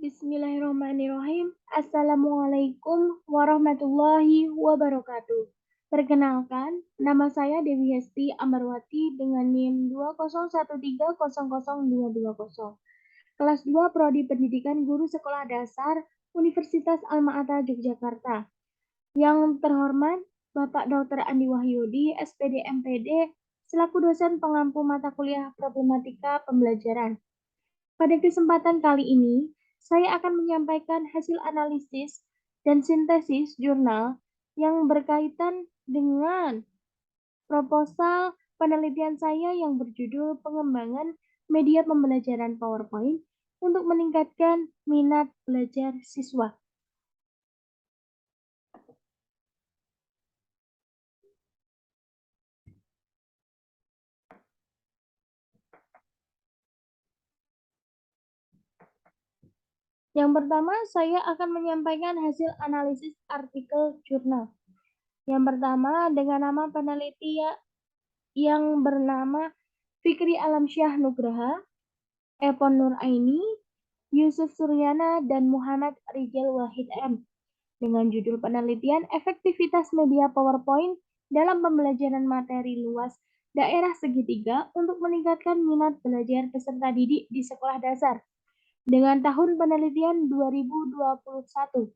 Bismillahirrahmanirrahim. Assalamualaikum warahmatullahi wabarakatuh. Perkenalkan, nama saya Dewi Hesti Amarwati dengan NIM 201300220. Kelas 2 Prodi Pendidikan Guru Sekolah Dasar Universitas Alma-Ata Yogyakarta. Yang terhormat Bapak Dr. Andi Wahyudi, SPD MPD, selaku dosen pengampu mata kuliah problematika pembelajaran. Pada kesempatan kali ini, saya akan menyampaikan hasil analisis dan sintesis jurnal yang berkaitan dengan proposal penelitian saya yang berjudul Pengembangan Media Pembelajaran PowerPoint untuk meningkatkan minat belajar siswa. Yang pertama, saya akan menyampaikan hasil analisis artikel jurnal. Yang pertama, dengan nama peneliti yang bernama Fikri Alamsyah Nugraha, Epon Nur Aini, Yusuf Suryana, dan Muhammad Rijal Wahid M. Dengan judul penelitian efektivitas media PowerPoint dalam pembelajaran materi luas daerah segitiga untuk meningkatkan minat belajar peserta didik di sekolah dasar dengan tahun penelitian 2021.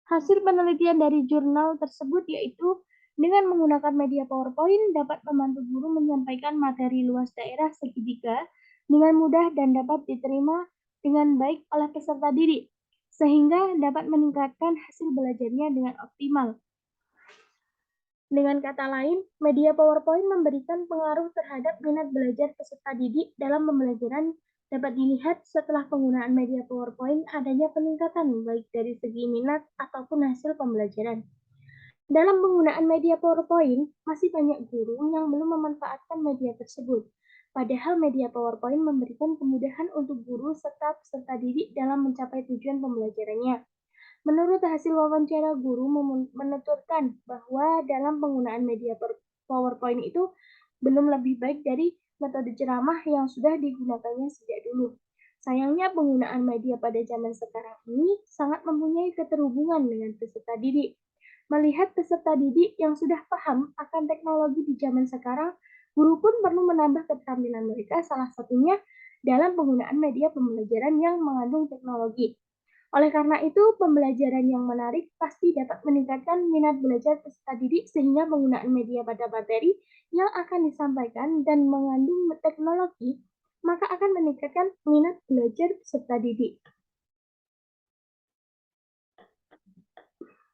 Hasil penelitian dari jurnal tersebut yaitu dengan menggunakan media PowerPoint dapat membantu guru menyampaikan materi luas daerah segitiga dengan mudah dan dapat diterima dengan baik oleh peserta didik, sehingga dapat meningkatkan hasil belajarnya dengan optimal. Dengan kata lain, media PowerPoint memberikan pengaruh terhadap minat belajar peserta didik dalam pembelajaran. Dapat dilihat setelah penggunaan media PowerPoint adanya peningkatan baik dari segi minat ataupun hasil pembelajaran. Dalam penggunaan media PowerPoint, masih banyak guru yang belum memanfaatkan media tersebut. Padahal media PowerPoint memberikan kemudahan untuk guru serta peserta didik dalam mencapai tujuan pembelajarannya. Menurut hasil wawancara, guru menuturkan bahwa dalam penggunaan media PowerPoint itu belum lebih baik dari metode ceramah yang sudah digunakannya sejak dulu. Sayangnya penggunaan media pada zaman sekarang ini sangat mempunyai keterhubungan dengan peserta didik. Melihat peserta didik yang sudah paham akan teknologi di zaman sekarang, guru pun perlu menambah keterampilan mereka, salah satunya dalam penggunaan media pembelajaran yang mengandung teknologi. Oleh karena itu, pembelajaran yang menarik pasti dapat meningkatkan minat belajar peserta didik sehingga penggunaan media pada materi yang akan disampaikan dan mengandung teknologi, maka akan meningkatkan minat belajar peserta didik.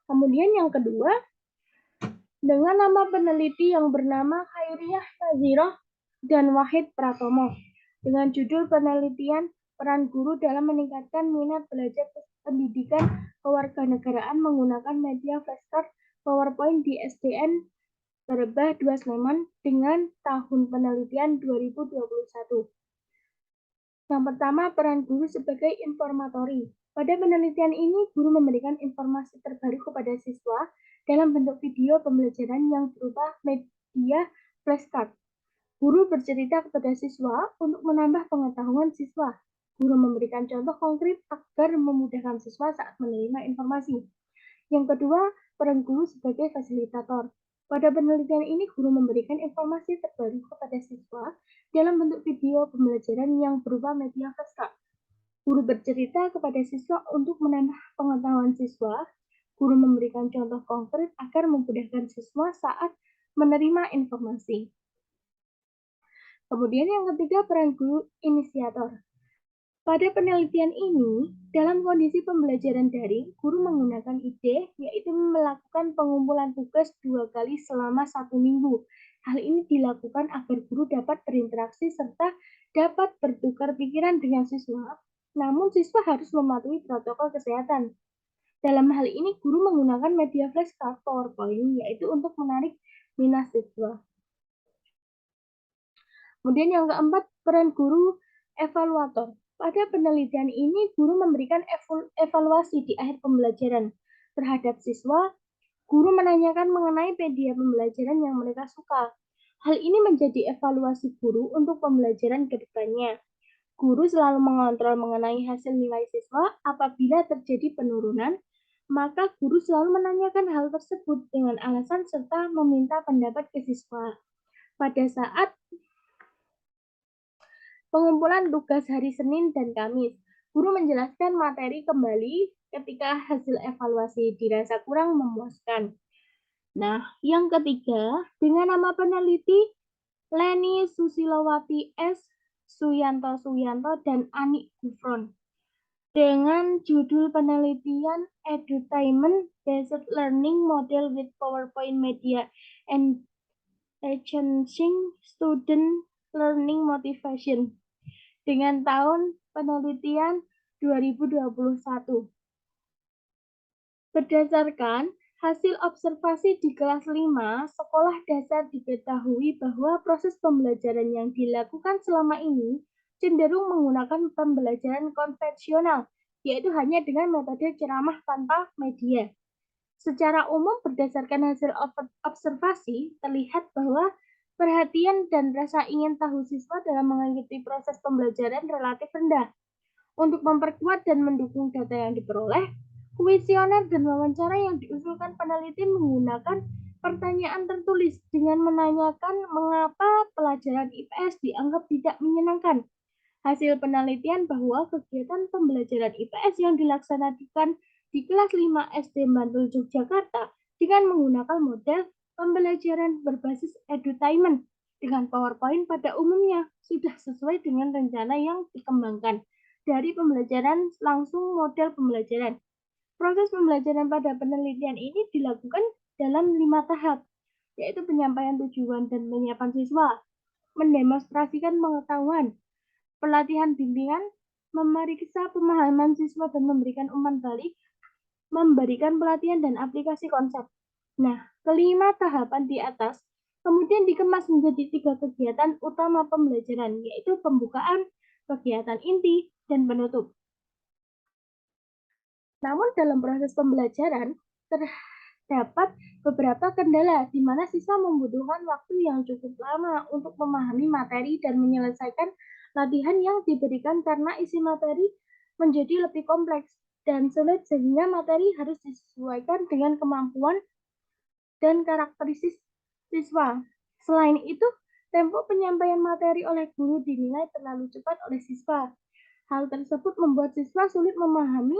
Kemudian yang kedua, dengan nama peneliti yang bernama Khairiyah Naziroh dan Wahid Pratomo, dengan judul penelitian peran guru dalam meningkatkan minat belajar pendidikan kewarganegaraan menggunakan media flashcard PowerPoint di SDN Berbah 2 Sleman dengan tahun penelitian 2021. Yang pertama, peran guru sebagai informatori. Pada penelitian ini, guru memberikan informasi terbaru kepada siswa dalam bentuk video pembelajaran yang berupa media flashcard. Guru bercerita kepada siswa untuk menambah pengetahuan siswa. Guru memberikan contoh konkret agar memudahkan siswa saat menerima informasi. Yang kedua, peran guru sebagai fasilitator. Pada penelitian ini, guru memberikan informasi terbaru kepada siswa dalam bentuk video pembelajaran yang berupa media flashcard. Guru bercerita kepada siswa untuk menambah pengetahuan siswa. Guru memberikan contoh konkret agar memudahkan siswa saat menerima informasi. Kemudian yang ketiga, peran guru inisiator. Pada penelitian ini, dalam kondisi pembelajaran daring, guru menggunakan ide, yaitu melakukan pengumpulan tugas 2 kali selama 1 minggu. Hal ini dilakukan agar guru dapat berinteraksi serta dapat bertukar pikiran dengan siswa, namun siswa harus mematuhi protokol kesehatan. Dalam hal ini, guru menggunakan media flashcard PowerPoint, yaitu untuk menarik minat siswa. Kemudian yang keempat, peran guru evaluator. Pada penelitian ini, guru memberikan evaluasi di akhir pembelajaran terhadap siswa. Guru menanyakan mengenai media pembelajaran yang mereka suka. Hal ini menjadi evaluasi guru untuk pembelajaran ke depannya. Guru selalu mengontrol mengenai hasil nilai siswa. Apabila terjadi penurunan, maka guru selalu menanyakan hal tersebut dengan alasan serta meminta pendapat ke siswa. Pada saat pengumpulan tugas hari Senin dan Kamis, guru menjelaskan materi kembali ketika hasil evaluasi dirasa kurang memuaskan. Nah, yang ketiga, dengan nama peneliti Leni Susilowati S. Suyanto, dan Ani Gufron. Dengan judul penelitian Edutainment Based Learning Model with PowerPoint Media and Enhancing Student Learning Motivation. Dengan tahun penelitian 2021. Berdasarkan hasil observasi di kelas 5, sekolah dasar diketahui bahwa proses pembelajaran yang dilakukan selama ini cenderung menggunakan pembelajaran konvensional, yaitu hanya dengan metode ceramah tanpa media. Secara umum, berdasarkan hasil observasi, terlihat bahwa perhatian dan rasa ingin tahu siswa dalam mengikuti proses pembelajaran relatif rendah. Untuk memperkuat dan mendukung data yang diperoleh, kuesioner dan wawancara yang diusulkan peneliti menggunakan pertanyaan tertulis dengan menanyakan mengapa pelajaran IPS dianggap tidak menyenangkan. Hasil penelitian bahwa kegiatan pembelajaran IPS yang dilaksanakan di kelas 5 SD Bantul Yogyakarta dengan menggunakan model pembelajaran berbasis edutainment dengan PowerPoint pada umumnya sudah sesuai dengan rencana yang dikembangkan dari pembelajaran langsung model pembelajaran. Proses pembelajaran pada penelitian ini dilakukan dalam 5 tahap, yaitu penyampaian tujuan dan penyiapan siswa, mendemonstrasikan pengetahuan, pelatihan bimbingan, memeriksa pemahaman siswa dan memberikan umpan balik, memberikan pelatihan dan aplikasi konsep. Nah, kelima tahapan di atas kemudian dikemas menjadi 3 kegiatan utama pembelajaran, yaitu pembukaan, kegiatan inti, dan penutup. Namun dalam proses pembelajaran terdapat beberapa kendala di mana siswa membutuhkan waktu yang cukup lama untuk memahami materi dan menyelesaikan latihan yang diberikan karena isi materi menjadi lebih kompleks dan sulit sehingga materi harus disesuaikan dengan kemampuan dan karakteristik siswa. Selain itu, tempo penyampaian materi oleh guru dinilai terlalu cepat oleh siswa. Hal tersebut membuat siswa sulit memahami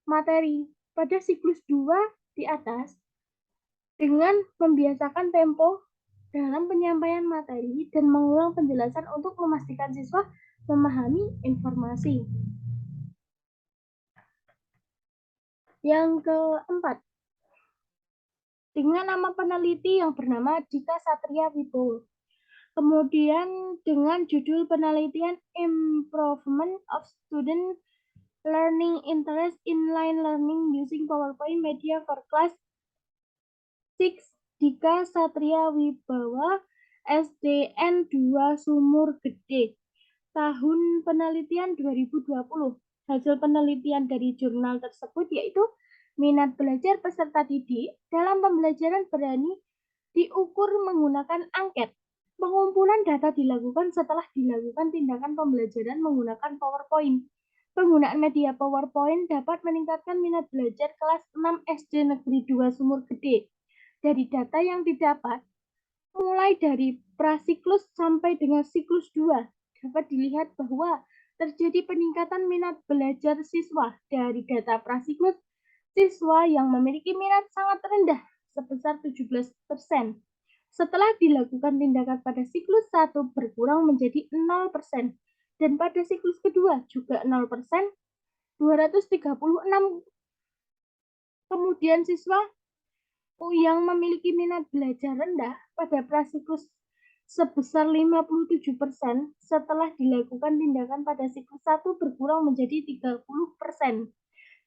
materi. Pada siklus 2 di atas, dengan membiasakan tempo dalam penyampaian materi dan mengulang penjelasan untuk memastikan siswa memahami informasi. Yang keempat, dengan nama peneliti yang bernama Dika Satria Wibowo. Kemudian dengan judul penelitian Improvement of Student Learning Interest in Line Learning Using PowerPoint Media for Class 6 Dika Satria Wibawa SDN 2 Sumur Gede. Tahun penelitian 2020. Hasil penelitian dari jurnal tersebut yaitu minat belajar peserta didik dalam pembelajaran berani diukur menggunakan angket. Pengumpulan data dilakukan setelah dilakukan tindakan pembelajaran menggunakan PowerPoint. Penggunaan media PowerPoint dapat meningkatkan minat belajar kelas 6 SD Negeri 2 Sumur Gede. Dari data yang didapat, mulai dari prasiklus sampai dengan siklus 2, dapat dilihat bahwa terjadi peningkatan minat belajar siswa. Dari data prasiklus, siswa yang memiliki minat sangat rendah sebesar 17%. Setelah dilakukan tindakan pada siklus 1 berkurang menjadi 0%, dan pada siklus kedua juga 0%, 236. Kemudian siswa yang memiliki minat belajar rendah pada prasiklus sebesar 57%, setelah dilakukan tindakan pada siklus 1 berkurang menjadi 30%,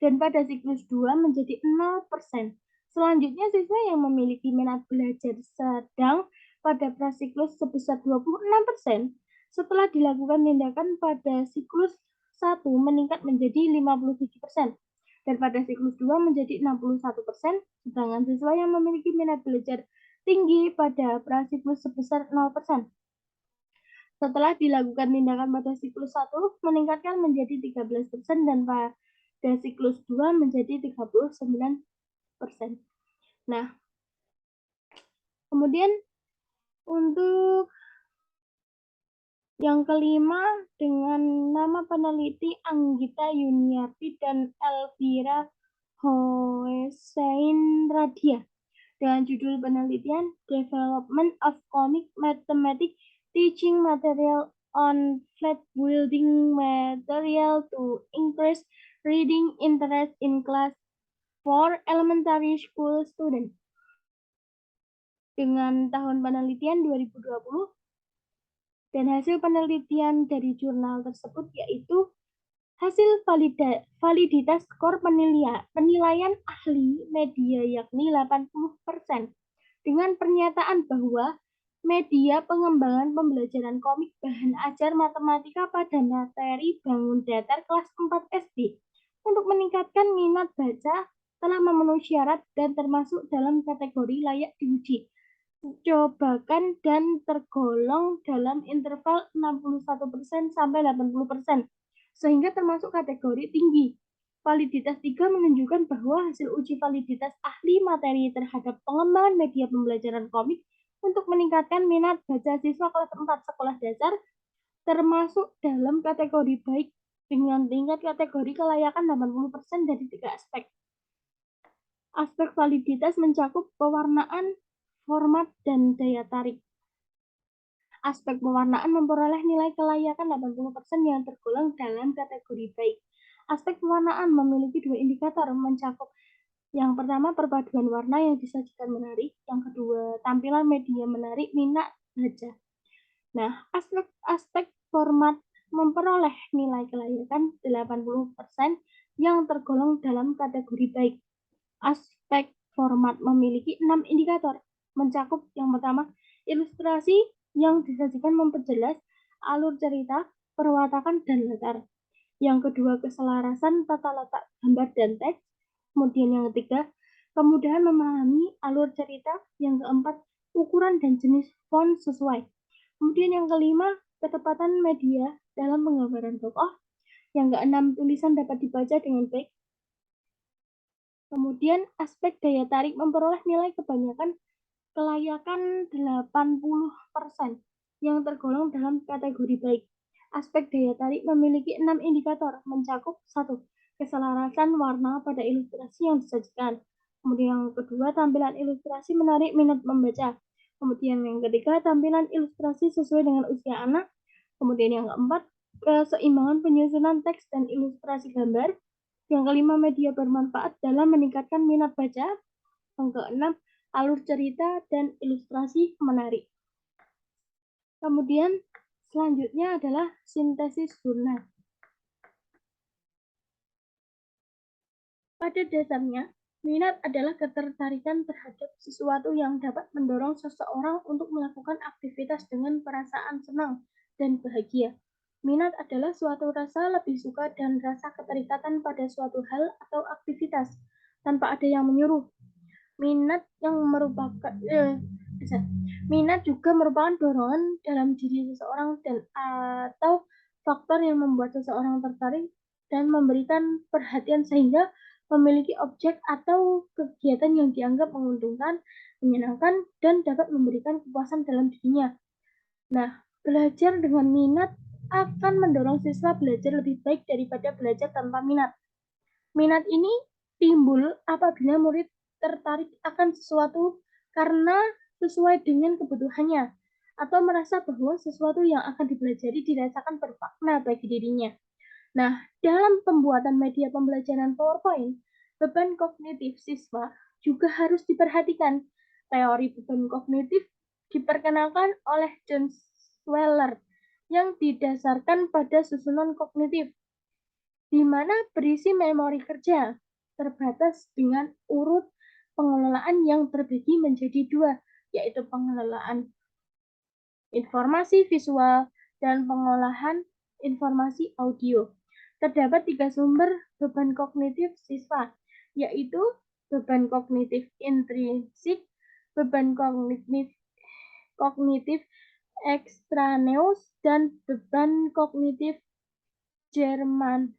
dan pada siklus 2 menjadi 0%. Selanjutnya, siswa yang memiliki minat belajar sedang pada prasiklus sebesar 26%, setelah dilakukan tindakan pada siklus 1 meningkat menjadi 57%, dan pada siklus 2 menjadi 61%, sedangkan siswa yang memiliki minat belajar tinggi pada prasiklus sebesar 0%. Setelah dilakukan tindakan pada siklus 1, meningkatkan menjadi 13% dan pada siklus 2 menjadi 39%. Nah, kemudian untuk yang kelima, dengan nama peneliti Anggita Yuniarti dan Elvira Hoesein Radia dengan judul penelitian Development of Comic Mathematics Teaching Material on Flat Building Material to Increase Reading Interest in Class for Elementary School Students. Dengan tahun penelitian 2020, dan hasil penelitian dari jurnal tersebut yaitu hasil validitas skor penilaian ahli media yakni 80% dengan pernyataan bahwa media pengembangan pembelajaran komik bahan ajar matematika pada materi bangun datar kelas 4 SD untuk meningkatkan minat baca telah memenuhi syarat dan termasuk dalam kategori layak diuji. Cobakan dan tergolong dalam interval 61% sampai 80%, sehingga termasuk kategori tinggi. Validitas 3 menunjukkan bahwa hasil uji validitas ahli materi terhadap pengembangan media pembelajaran komik untuk meningkatkan minat baca siswa kelas 4 sekolah dasar termasuk dalam kategori baik dengan tingkat kategori kelayakan 80% dari 3 aspek. Aspek validitas mencakup pewarnaan, format, dan daya tarik. Aspek pewarnaan memperoleh nilai kelayakan 80% yang tergolong dalam kategori baik. Aspek pewarnaan memiliki 2 indikator mencakup yang pertama perpaduan warna yang disajikan menarik, yang kedua tampilan media menarik minat baca. Nah, aspek format memperoleh nilai kelayakan 80% yang tergolong dalam kategori baik. Aspek format memiliki 6 indikator, mencakup yang pertama, ilustrasi yang disajikan memperjelas alur cerita, perwatakan, dan latar. Yang kedua, keselarasan tata letak gambar dan teks. Kemudian yang ketiga, kemudahan memahami alur cerita. Yang keempat, ukuran dan jenis font sesuai. Kemudian yang kelima, ketepatan media dalam penggambaran tokoh. Yang keenam, tulisan dapat dibaca dengan baik. Kemudian aspek daya tarik memperoleh nilai kebanyakan kelayakan 80% yang tergolong dalam kategori baik. Aspek daya tarik memiliki 6 indikator, mencakup 1. Keselarasan warna pada ilustrasi yang disajikan. Kemudian yang kedua, tampilan ilustrasi menarik minat membaca. Kemudian yang ketiga, tampilan ilustrasi sesuai dengan usia anak. Kemudian yang keempat, keseimbangan penyusunan teks dan ilustrasi gambar. Yang kelima, media bermanfaat dalam meningkatkan minat baca. Yang keenam, alur cerita dan ilustrasi menarik. Kemudian selanjutnya adalah sintesis jurnal. Pada dasarnya, minat adalah ketertarikan terhadap sesuatu yang dapat mendorong seseorang untuk melakukan aktivitas dengan perasaan senang dan bahagia. Minat adalah suatu rasa lebih suka dan rasa keterikatan pada suatu hal atau aktivitas tanpa ada yang menyuruh. Minat juga merupakan dorongan dalam diri seseorang dan atau faktor yang membuat seseorang tertarik dan memberikan perhatian sehingga memiliki objek atau kegiatan yang dianggap menguntungkan, menyenangkan, dan dapat memberikan kepuasan dalam dirinya. Nah, belajar dengan minat akan mendorong siswa belajar lebih baik daripada belajar tanpa minat. Minat ini timbul apabila murid tertarik akan sesuatu karena sesuai dengan kebutuhannya, atau merasa bahwa sesuatu yang akan dipelajari dirasakan bermakna bagi dirinya. Nah, dalam pembuatan media pembelajaran PowerPoint, beban kognitif siswa juga harus diperhatikan. Teori beban kognitif diperkenalkan oleh John Sweller yang didasarkan pada susunan kognitif, di mana berisi memori kerja terbatas dengan urut pengelolaan yang terbagi menjadi 2, yaitu pengelolaan informasi visual dan pengolahan informasi audio. Terdapat 3 sumber beban kognitif siswa, yaitu beban kognitif intrinsik, beban kognitif ekstraneus, dan beban kognitif Jerman.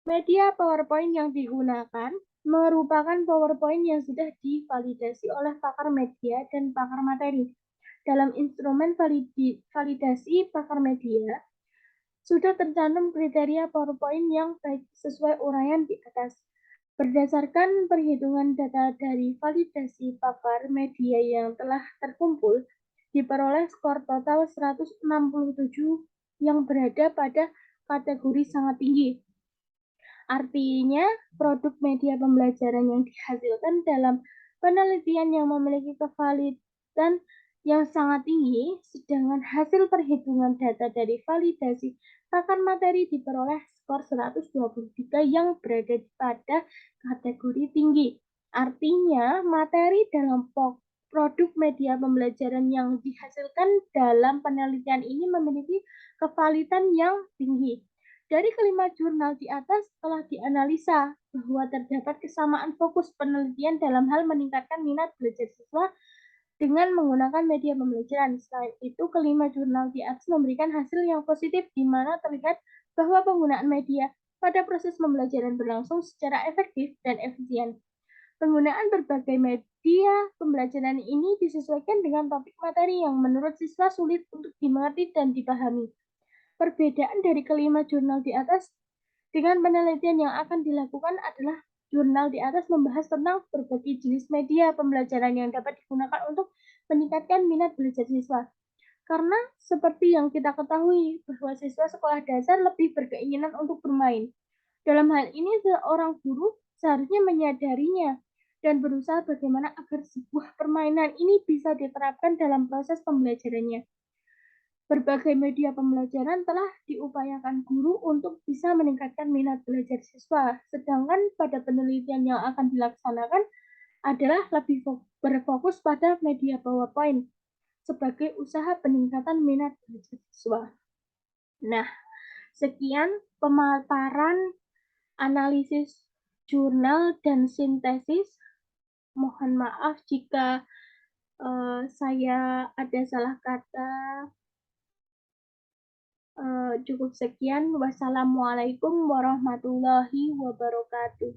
Media PowerPoint yang digunakan merupakan PowerPoint yang sudah divalidasi oleh pakar media dan pakar materi. Dalam instrumen validasi pakar media, sudah tercantum kriteria PowerPoint yang baik sesuai uraian di atas. Berdasarkan perhitungan data dari validasi pakar media yang telah terkumpul, diperoleh skor total 167 yang berada pada kategori sangat tinggi. Artinya, produk media pembelajaran yang dihasilkan dalam penelitian yang memiliki kevalidan yang sangat tinggi, sedangkan hasil perhitungan data dari validasi pakar materi diperoleh skor 123 yang berada pada kategori tinggi. Artinya, materi dalam produk media pembelajaran yang dihasilkan dalam penelitian ini memiliki kevalidan yang tinggi. Dari kelima jurnal di atas telah dianalisa bahwa terdapat kesamaan fokus penelitian dalam hal meningkatkan minat belajar siswa dengan menggunakan media pembelajaran. Selain itu, kelima jurnal di atas memberikan hasil yang positif di mana terlihat bahwa penggunaan media pada proses pembelajaran berlangsung secara efektif dan efisien. Penggunaan berbagai media pembelajaran ini disesuaikan dengan topik materi yang menurut siswa sulit untuk dimengerti dan dipahami. Perbedaan dari kelima jurnal di atas dengan penelitian yang akan dilakukan adalah jurnal di atas membahas tentang berbagai jenis media pembelajaran yang dapat digunakan untuk meningkatkan minat belajar siswa. Karena seperti yang kita ketahui bahwa siswa sekolah dasar lebih berkeinginan untuk bermain. Dalam hal ini seorang guru seharusnya menyadarinya dan berusaha bagaimana agar sebuah permainan ini bisa diterapkan dalam proses pembelajarannya. Berbagai media pembelajaran telah diupayakan guru untuk bisa meningkatkan minat belajar siswa, sedangkan pada penelitian yang akan dilaksanakan adalah lebih berfokus pada media PowerPoint sebagai usaha peningkatan minat belajar siswa. Nah, sekian pemaparan analisis jurnal dan sintesis. Mohon maaf jika saya ada salah kata. Cukup sekian. Wassalamualaikum warahmatullahi wabarakatuh.